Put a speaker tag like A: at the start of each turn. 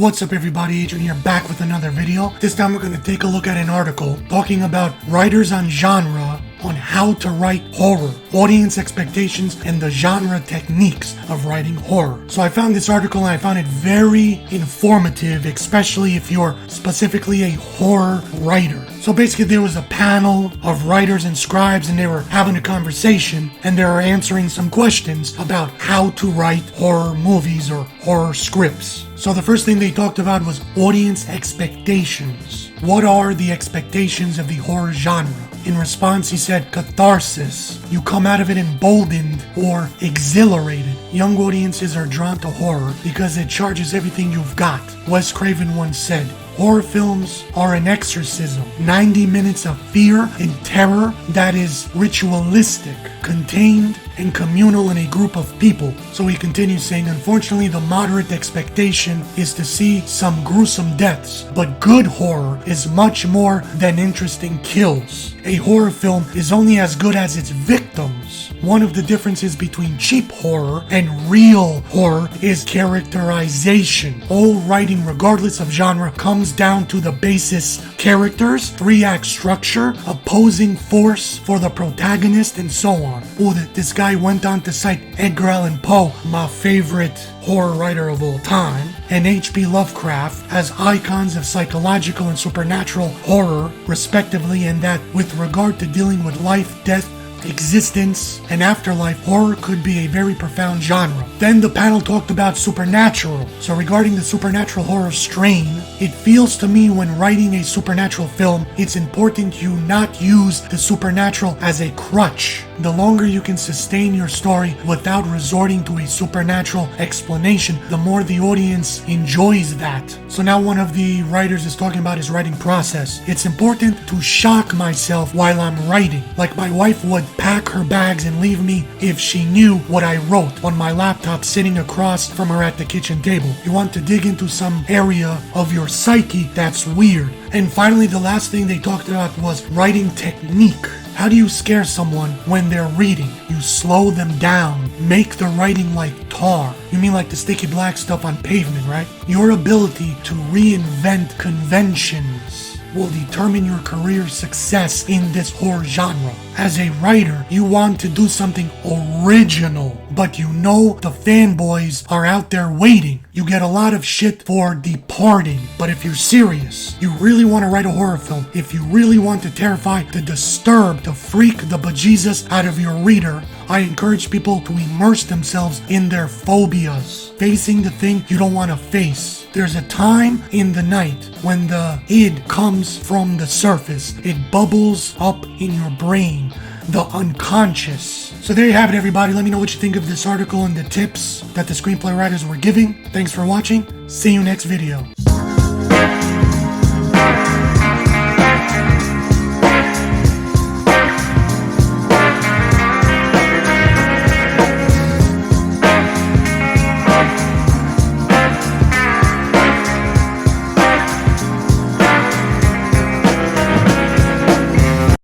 A: What's up everybody, Adrian here, back with another video. This time we're going to take a look at an article talking about writers on genre on how to write horror, audience expectations, and the genre techniques of writing horror. So I found this article and I found it very informative, especially if you're specifically a horror writer. So basically there was a panel of writers and scribes and they were having a conversation and they were answering some questions about how to write horror movies or horror scripts. So the first thing they talked about was audience expectations. What are the expectations of the horror genre? In response, he said, catharsis. You come out of it emboldened or exhilarated. Young audiences are drawn to horror because it charges everything you've got. Wes Craven once said, horror films are an exorcism. 90 minutes of fear and terror that is ritualistic, contained, and communal in a group of people. So he continues saying, unfortunately, the moderate expectation is to see some gruesome deaths, but good horror is much more than interesting kills. A horror film is only as good as its victims. One of the differences between cheap horror and real horror is characterization. All writing, regardless of genre, comes down to the basis: characters, 3-act structure, opposing force for the protagonist, and so on. Oh, this guy went on to cite Edgar Allan Poe, my favorite horror writer of all time, and H.P. Lovecraft as icons of psychological and supernatural horror, respectively, and that with regard to dealing with life, death, existence, and afterlife, horror could be a very profound genre. Then the panel talked about supernatural. So regarding the supernatural horror strain, it feels to me when writing a supernatural film, it's important you not use the supernatural as a crutch. The longer you can sustain your story without resorting to a supernatural explanation, the more the audience enjoys that. So now one of the writers is talking about his writing process. It's important to shock myself while I'm writing. Like my wife would pack her bags and leave me if she knew what I wrote on my laptop sitting across from her at the kitchen table. You want to dig into some area of your psyche that's weird. And finally, the last thing they talked about was writing technique. How do you scare someone when they're reading? You slow them down, make the writing like tar. You mean like the sticky black stuff on pavement, right? Your ability to reinvent conventions will determine your career success in this horror genre. As a writer, you want to do something original, but you know the fanboys are out there waiting. You get a lot of shit for departing, but if you're serious, you really want to write a horror film, if you really want to terrify, to disturb, to freak the bejesus out of your reader, I encourage people to immerse themselves in their phobias, facing the thing you don't want to face. There's a time in the night when the id comes from the surface. It bubbles up in your brain, the unconscious. So there you have it, everybody. Let me know what you think of this article and the tips that the screenplay writers were giving. Thanks for watching. See you next video.